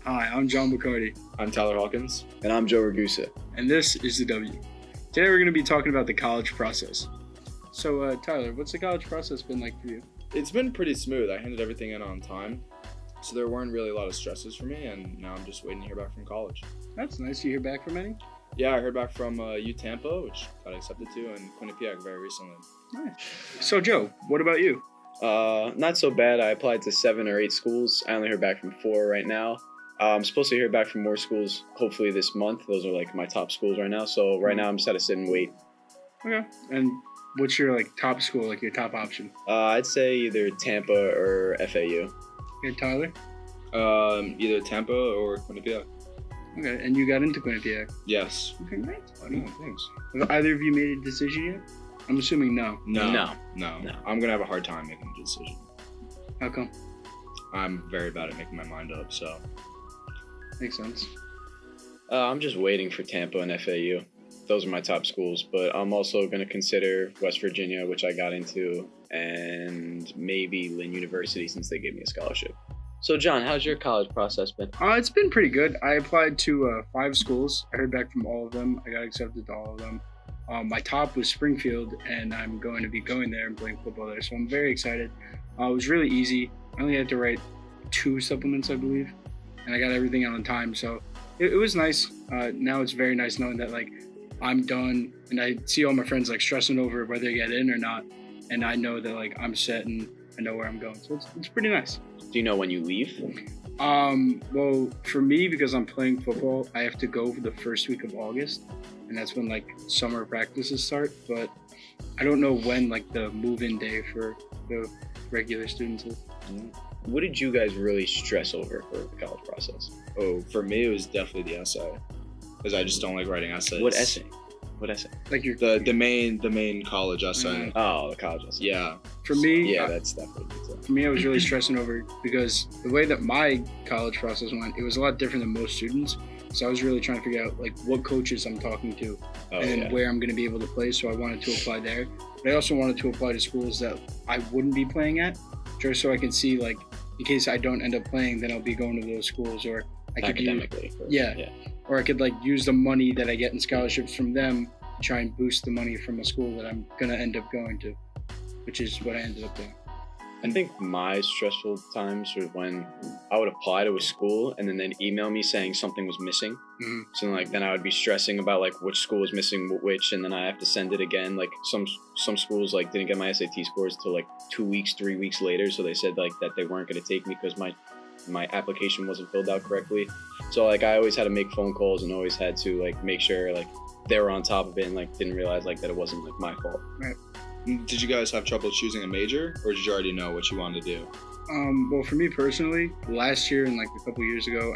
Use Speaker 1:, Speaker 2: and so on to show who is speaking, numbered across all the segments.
Speaker 1: Hi, I'm John Boccardi,
Speaker 2: I'm Tyler Hawkins.
Speaker 3: And I'm Joe Ragusa.
Speaker 1: and this is The W. Today we're going to be talking about the college process. So, Tyler, what's the college process been like for you?
Speaker 2: It's been pretty smooth. I handed everything in on time, so there weren't really a lot of stresses for me, and now I'm just waiting to hear back from college.
Speaker 1: That's nice. You hear back from any?
Speaker 2: Yeah, I heard back from U Tampa, which got accepted to, and Quinnipiac very recently.
Speaker 1: Nice. So, Joe, what about you?
Speaker 3: Not so bad. I applied to 7 or 8 schools. I only heard back from 4 right now. I'm supposed to hear back from more schools hopefully this month. Those are like my top schools right now. So right now I'm just at a sit and wait.
Speaker 1: Okay. And what's your top school, your top option?
Speaker 3: I'd say either Tampa or FAU.
Speaker 1: Okay, Tyler?
Speaker 2: Either Tampa or Quinnipiac.
Speaker 1: Okay, and you got into Quinnipiac.
Speaker 2: Yes.
Speaker 1: Okay, great.
Speaker 2: No, thanks.
Speaker 1: Have either of you made a decision yet? I'm assuming no.
Speaker 2: No.
Speaker 3: No.
Speaker 2: I'm gonna have a hard time making a decision.
Speaker 1: How come?
Speaker 2: I'm very bad at making my mind up, so.
Speaker 1: Makes sense.
Speaker 3: I'm just waiting for Tampa and FAU. Those are my top schools, but I'm also going to consider West Virginia, which I got into, and maybe Lynn University since they gave me a scholarship. So, John, how's your college process been?
Speaker 1: It's been pretty good. I applied to 5 schools. I heard back from all of them. I got accepted to all of them. My top was Springfield, and I'm going to be going there and playing football there, so I'm very excited. It was really easy. I only had to write 2 supplements, I believe, and I got everything out on time, so it was nice. Now it's very nice knowing that I'm done, and I see all my friends stressing over whether they get in or not, and I know that I'm set and I know where I'm going, so it's pretty nice.
Speaker 3: Do you know when you leave?
Speaker 1: Well, for me, because I'm playing football, I have to go for the first week of August, and that's when summer practices start, but I don't know when the move-in day for the regular students is.
Speaker 3: What did you guys really stress over for the college process?
Speaker 2: Oh, for me, it was definitely the essay, because I just don't like writing essays.
Speaker 3: What essay? What essay?
Speaker 2: The main college essay.
Speaker 3: Oh, the college essay.
Speaker 2: Yeah.
Speaker 1: For me,
Speaker 3: Yeah, that's definitely good.
Speaker 1: For me, I was really stressing over it because the way that my college process went, it was a lot different than most students. So I was really trying to figure out what coaches I'm talking to and where I'm going to be able to play. So I wanted to apply there, but I also wanted to apply to schools that I wouldn't be playing at, just so I can see in case I don't end up playing, then I'll be going to those schools, or I could
Speaker 3: academically.
Speaker 1: or I could use the money that I get in scholarships from them, try and boost the money from a school that I'm gonna end up going to, which is what I ended up doing.
Speaker 3: I think my stressful times were when I would apply to a school and then they'd email me saying something was missing.
Speaker 1: Mm-hmm.
Speaker 3: So then I would be stressing about which school was missing which, and then I have to send it again. Some schools didn't get my SAT scores till 2 weeks, 3 weeks later. So they said that they weren't going to take me because my application wasn't filled out correctly. So I always had to make phone calls and always had to make sure they were on top of it and didn't realize that it wasn't my fault.
Speaker 1: Right.
Speaker 2: Did you guys have trouble choosing a major, or did you already know what you wanted to do?
Speaker 1: Well, for me personally, last year and a couple years ago,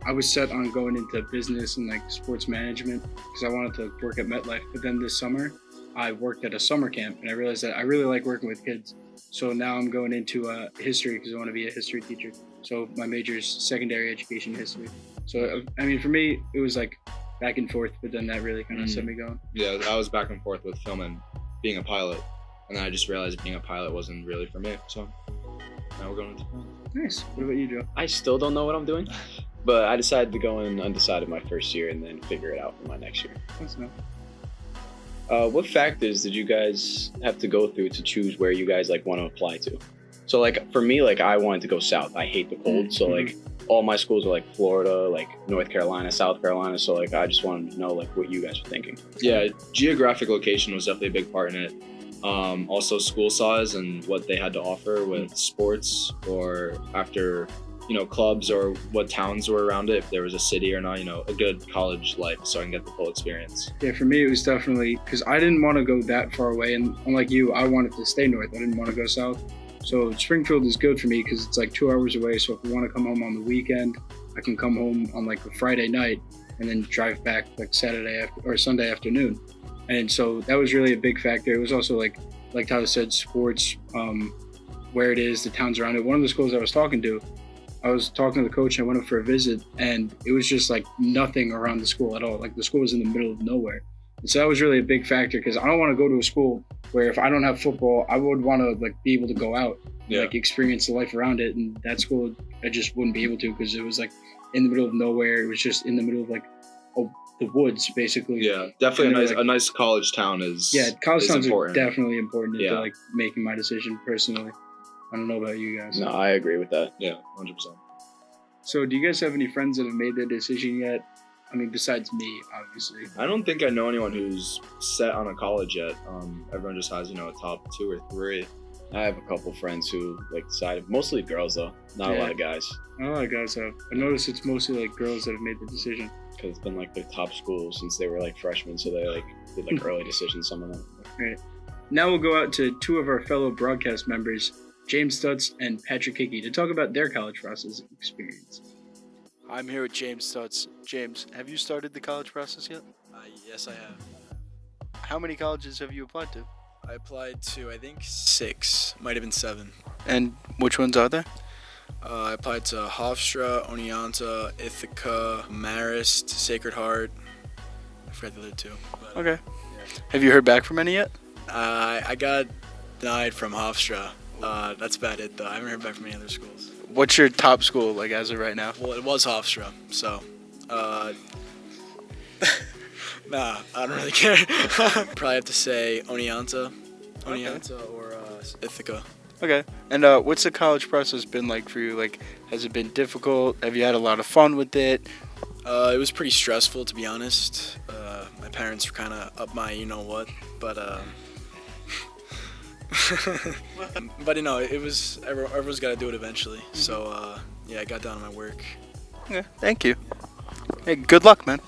Speaker 1: I was set on going into business and sports management because I wanted to work at MetLife. But then this summer, I worked at a summer camp, and I realized that I really like working with kids. So now I'm going into history because I want to be a history teacher. So my major is secondary education history. So for me, it was back and forth, but then that really kind of set me going.
Speaker 2: Yeah, I was back and forth with film and being a pilot, and then I just realized being a pilot wasn't really for me. So now we're going into film.
Speaker 1: Nice. What about you, Joe?
Speaker 3: I still don't know what I'm doing, but I decided to go in undecided my first year and then figure it out for my next year.
Speaker 1: That's nice.
Speaker 3: What factors did you guys have to go through to choose where you guys want to apply to? So for me, I wanted to go south. I hate the cold, so all my schools are Florida, North Carolina, South Carolina. So I just wanted to know what you guys were thinking.
Speaker 2: Yeah, geographic location was definitely a big part in it. Also school size and what they had to offer with sports, or after clubs, or what towns were around it, if there was a city or not, a good college life so I can get the full experience.
Speaker 1: Yeah, for me it was definitely because I didn't want to go that far away, and unlike you, I wanted to stay north. I didn't want to go south. So Springfield is good for me because it's 2 hours away. So if I want to come home on the weekend, I can come home on a Friday night and then drive back Saturday or Sunday afternoon. And so that was really a big factor. It was also like Tyler said, sports, where it is, the towns around it. One of the schools I was talking to the coach, and I went up for a visit, and it was just nothing around the school at all. The school was in the middle of nowhere. And so that was really a big factor because I don't want to go to a school where if I don't have football, I would want to be able to go out, experience the life around it. And that school, I just wouldn't be able to because it was in the middle of nowhere. It was just in the middle of like the woods, basically.
Speaker 2: Yeah, definitely
Speaker 1: And
Speaker 2: a nice college town is.
Speaker 1: Yeah, college
Speaker 2: is
Speaker 1: towns
Speaker 2: important.
Speaker 1: are definitely important into
Speaker 2: Yeah.
Speaker 1: like making my decision personally. I don't know about you guys.
Speaker 3: No, I agree with that.
Speaker 2: Yeah, 100%.
Speaker 1: So, do you guys have any friends that have made their decision yet? I mean, besides me, obviously.
Speaker 2: I don't think I know anyone who's set on a college yet. Everyone just has, a top 2 or 3.
Speaker 3: I have a couple friends who like decided, mostly girls though, not a
Speaker 1: Yeah.
Speaker 3: lot of guys,
Speaker 1: A lot of guys have. I noticed it's mostly like girls that have made the decision.
Speaker 3: because it's been like their top school since they were like freshmen, so they like did like early decisions. Some of them.
Speaker 1: Right. Now we'll go out to 2 of our fellow broadcast members, James Stutz and Patrick Hickey, to talk about their college process experience.
Speaker 4: I'm here with James Stutz. James, have you started the college process yet?
Speaker 5: Yes, I have.
Speaker 4: How many colleges have you applied to?
Speaker 5: I applied to, I think, 6. Might have been 7.
Speaker 4: And which ones are there?
Speaker 5: I applied to Hofstra, Oneonta, Ithaca, Marist, Sacred Heart. I forgot the other 2. But,
Speaker 4: Okay. Have you heard back from any yet?
Speaker 5: I got denied from Hofstra. That's about it, though. I haven't heard back from any other schools.
Speaker 4: What's your top school, like, as of right now?
Speaker 5: Well, it was Hofstra, so... Nah, I don't really care. Probably have to say Oneonta or Ithaca.
Speaker 4: Okay. And what's the college process been like for you? Like, has it been difficult? Have you had a lot of fun with it?
Speaker 5: It was pretty stressful, to be honest. My parents were kind of up my you-know-what, but but it was everyone's got to do it eventually. So yeah, I got down on my work.
Speaker 4: Okay. Thank you. Hey, good luck, man.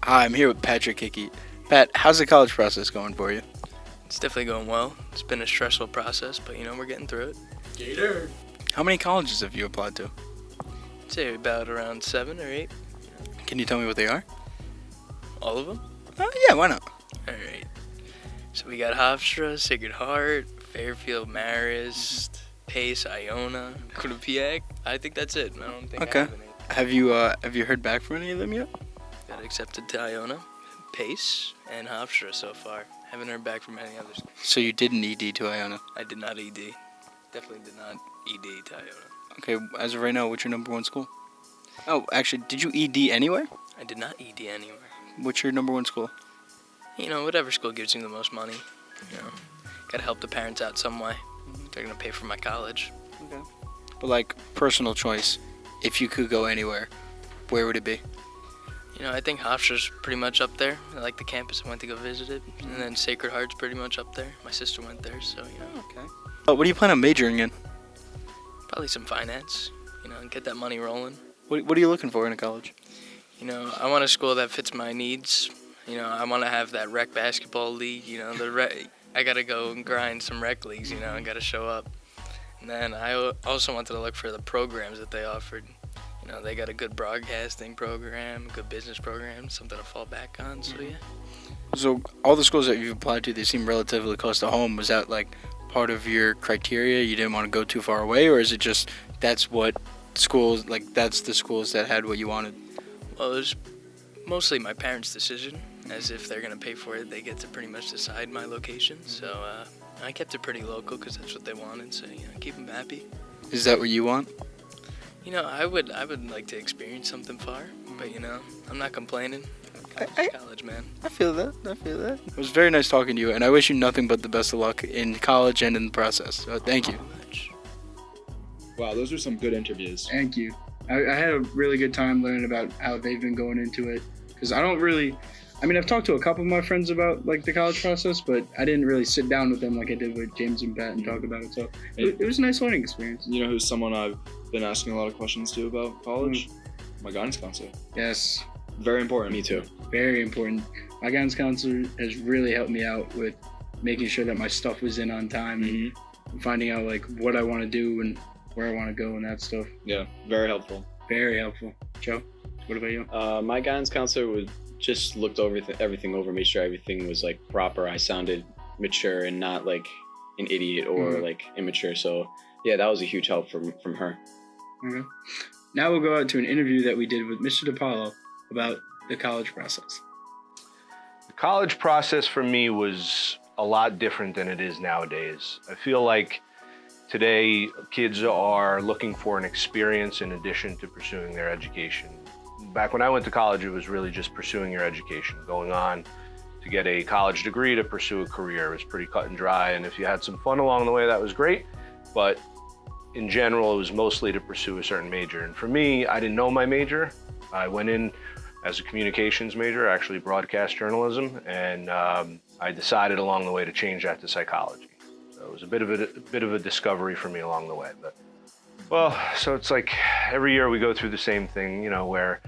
Speaker 4: Hi, I'm here with Patrick Hickey. Pat, how's the college process going for you?
Speaker 6: It's definitely going well. It's been a stressful process, but we're getting through it.
Speaker 5: Gator.
Speaker 4: How many colleges have you applied to?
Speaker 6: I'd say about around 7 or 8.
Speaker 4: Can you tell me what they are?
Speaker 6: All of them?
Speaker 4: Yeah, why not?
Speaker 6: All right. So we got Hofstra, Sacred Heart, Fairfield, Marist, Pace, Iona, Quinnipiac. I think that's it. I don't think
Speaker 4: Okay.
Speaker 6: I have any.
Speaker 4: Have you heard back from any of them yet?
Speaker 6: Got accepted to Iona, Pace, and Hofstra so far. Haven't heard back from any others.
Speaker 4: So you did an ED to Iona.
Speaker 6: I did not ED. Definitely did not ED to Iona.
Speaker 4: Okay, as of right now, what's your number 1 school? Oh, actually, did you ED anywhere?
Speaker 6: I did not ED anywhere.
Speaker 4: What's your number 1 school?
Speaker 6: Whatever school gives me the most money. Gotta help the parents out some way. They're gonna pay for my college.
Speaker 4: Okay. But like, personal choice, if you could go anywhere, where would it be?
Speaker 6: I think Hofstra's pretty much up there. I like the campus. I went to go visit it. And then Sacred Heart's pretty much up there. My sister went there, so,
Speaker 4: Okay. What do you plan on majoring in?
Speaker 6: probably some finance, and get that money rolling.
Speaker 4: What are you looking for in a college?
Speaker 6: I want a school that fits my needs. I want to have that rec basketball league, I got to go and grind some rec leagues, I got to show up. And then I also wanted to look for the programs that they offered. They got a good broadcasting program, good business program, something to fall back on, so yeah.
Speaker 4: So all the schools that you've applied to, they seem relatively close to home. Was that like part of your criteria? You didn't want to go too far away, or is it just that's the schools that had what you wanted?
Speaker 6: Well, it was mostly my parents' decision, as if they're going to pay for it, they get to pretty much decide my location. So I kept it pretty local because that's what they wanted, so keep them happy.
Speaker 4: Is that what you want?
Speaker 6: I would like to experience something far, but I'm not complaining. College, man.
Speaker 4: I feel that. It was very nice talking to you, and I wish you nothing but the best of luck in college and in the process. So thank you.
Speaker 2: Wow, those were some good interviews.
Speaker 1: Thank you. I had a really good time learning about how they've been going into it, because I've talked to a couple of my friends about like the college process, but I didn't really sit down with them like I did with James and Pat and talk about it. So it was a nice learning experience.
Speaker 2: You know who's someone I've been asking a lot of questions to about college? My guidance counselor.
Speaker 1: Yes,
Speaker 2: Very important.
Speaker 3: Me too.
Speaker 1: very important. My guidance counselor has really helped me out with making sure that my stuff was in on time and finding out like what I want to do and where I want to go and that stuff.
Speaker 2: Yeah, very helpful.
Speaker 1: Very helpful. Joe, what about you?
Speaker 3: My guidance counselor just looked over everything over, made sure everything was like proper. I sounded mature and not like an idiot or like immature. So yeah, that was a huge help from her.
Speaker 1: Okay. Now we'll go out to an interview that we did with Mr. DiPaolo about the college process.
Speaker 7: The college process for me was a lot different than it is nowadays. I feel like Today, kids are looking for an experience in addition to pursuing their education. Back when I went to college, it was really just pursuing your education, going on to get a college degree to pursue a career. It was pretty cut and dry, and if you had some fun along the way, that was great. But in general, it was mostly to pursue a certain major. And for me, I didn't know my major. I went in as a communications major, actually broadcast journalism, and I decided along the way to change that to psychology. So it was a bit of a discovery for me along the way. But well, so it's like every year we go through the same thing, you know, where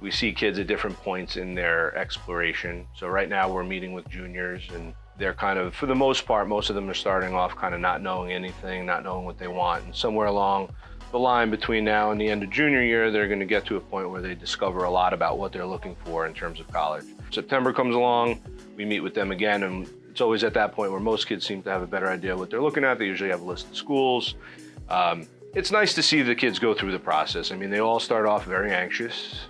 Speaker 7: we see kids at different points in their exploration. So right now we're meeting with juniors, and they're kind of, for the most part, most of them are starting off kind of not knowing anything, not knowing what they want. And somewhere along the line between now and the end of junior year, they're going to get to a point where they discover a lot about what they're looking for in terms of college. September comes along, we meet with them again, and it's always at that point where most kids seem to have a better idea what they're looking at. They usually have a list of schools. It's nice to see the kids go through the process. I mean, they all start off very anxious,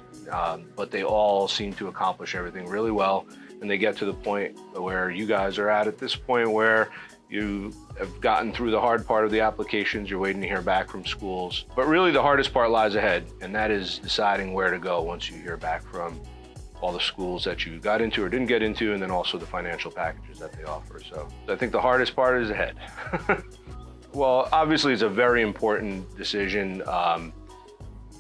Speaker 7: but they all seem to accomplish everything really well. And they get to the point where you guys are at this point where you have gotten through the hard part of the applications, you're waiting to hear back from schools. But really the hardest part lies ahead, and that is deciding where to go once you hear back from all the schools that you got into or didn't get into, and then also the financial packages that they offer. So I think the hardest part is ahead. Well, obviously it's a very important decision. I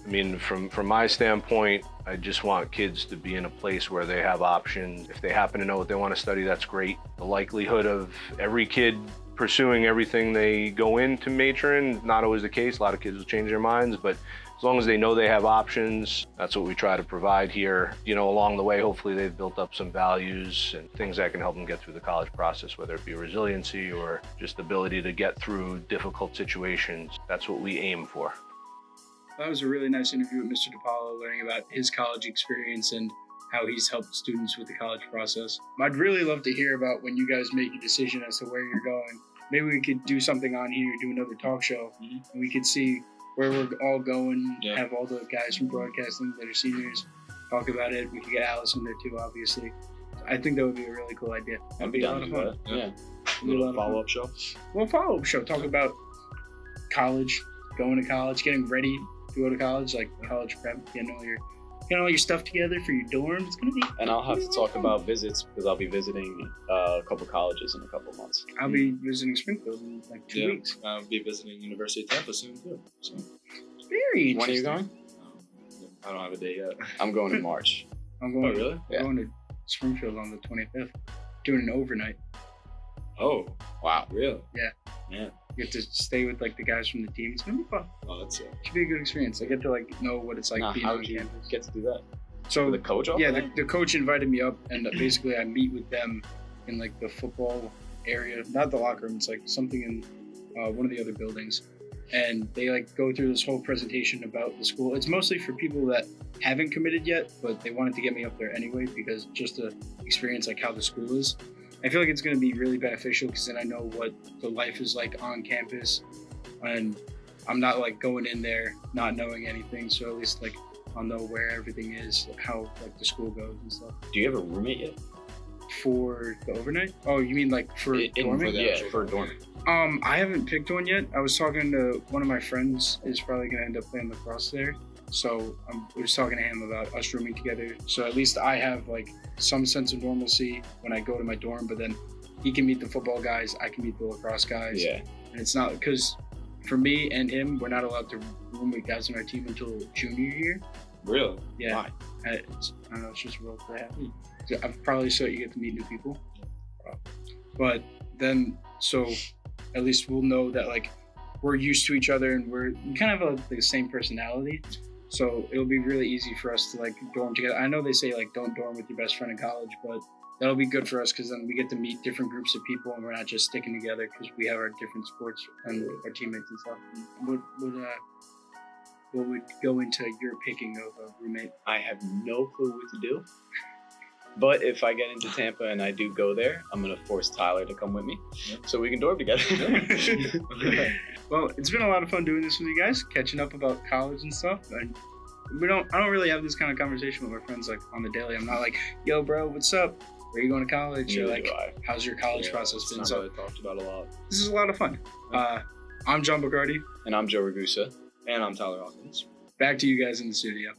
Speaker 7: mean, from my standpoint, I just want kids to be in a place where they have options. If they happen to know what they want to study, that's great. The likelihood of every kid pursuing everything they go in to major in, not always the case. A lot of kids will change their minds, but as long as they know they have options, that's what we try to provide here. You know, along the way, hopefully they've built up some values and things that can help them get through the college process, whether it be resiliency or just ability to get through difficult situations. That's what we aim for.
Speaker 1: That was a really nice interview with Mr. DiPaolo, learning about his college experience and how he's helped students with the college process. I'd really love to hear about when you guys make a decision as to where you're going. Maybe we could do something on here, do another talk show, and we could see where we're all going, have all the guys from broadcasting that are seniors talk about it. We could get Alice in there too, obviously. I think that would be a really cool idea. That'd be a lot of fun.
Speaker 2: Yeah. A little follow-up show.
Speaker 1: Well, follow-up show. Talk about college, going to college, getting ready to go to college, like college prep, getting all your stuff together for your dorm. It's gonna be.
Speaker 3: And I'll have to talk about visits because I'll be visiting a couple colleges in a couple months.
Speaker 1: I'll be visiting Springfield in like 2 weeks.
Speaker 2: I'll be visiting University of Tampa soon too. So.
Speaker 1: Very interesting.
Speaker 3: When are you going?
Speaker 2: I don't have a date yet.
Speaker 3: I'm going in March.
Speaker 1: I'm going.
Speaker 2: Oh, really?
Speaker 1: I'm going to Springfield on the 25th. Doing an overnight.
Speaker 2: Oh, wow, really?
Speaker 1: Yeah.
Speaker 2: Yeah.
Speaker 1: You get to stay with like the guys from the team. It's gonna be fun.
Speaker 2: Oh, that's it.
Speaker 1: It should be a good experience. I get to like know what it's like being
Speaker 3: how
Speaker 1: on
Speaker 3: did you
Speaker 1: campus.
Speaker 3: get to do that?
Speaker 1: So
Speaker 3: The coach offered
Speaker 1: yeah,
Speaker 3: that?
Speaker 1: the coach invited me up, and basically I meet with them in like the football area, not the locker room. It's like something in one of the other buildings, and they like go through this whole presentation about the school. It's mostly for people that haven't committed yet, but they wanted to get me up there anyway because just to experience like how the school is. I feel like it's going to be really beneficial because then I know what the life is like on campus, and I'm not like going in there not knowing anything. So at least like I'll know where everything is, how like the school goes and stuff.
Speaker 3: Do you have a roommate yet?
Speaker 1: For the overnight? Oh, you mean like for dorming?
Speaker 3: For dorming.
Speaker 1: I haven't picked one yet. I was talking to one of my friends is probably going to end up playing lacrosse there. So I was talking to him about us rooming together. So at least I have like some sense of normalcy when I go to my dorm, but then he can meet the football guys, I can meet the lacrosse guys.
Speaker 3: Yeah.
Speaker 1: And it's not, because for me and him, we're not allowed to room with guys on our team until junior year.
Speaker 2: Really?
Speaker 1: Yeah.
Speaker 2: Why?
Speaker 1: I don't know, it's just a rule for that. I've probably so you get to meet new people. But then, so at least we'll know that like we're used to each other and we kind of have the same personality. So it'll be really easy for us to like dorm together. I know they say like don't dorm with your best friend in college, but that'll be good for us because then we get to meet different groups of people and we're not just sticking together because we have our different sports and our teammates and stuff. What would go into your picking of a roommate?
Speaker 3: I have no clue what to do. But if I get into Tampa and I do go there, I'm going to force Tyler to come with me so we can dorm together.
Speaker 1: Well, it's been a lot of fun doing this with you guys, catching up about college and stuff. And I don't really have this kind of conversation with my friends like on the daily. I'm not like, yo, bro, what's up? Where are you going to college? Or like, how's your college process been?
Speaker 2: It's not really talked about a lot.
Speaker 1: This is a lot of fun. I'm John Boccardi.
Speaker 3: And I'm Joe Ragusa.
Speaker 2: And I'm Tyler Hawkins.
Speaker 1: Back to you guys in the studio.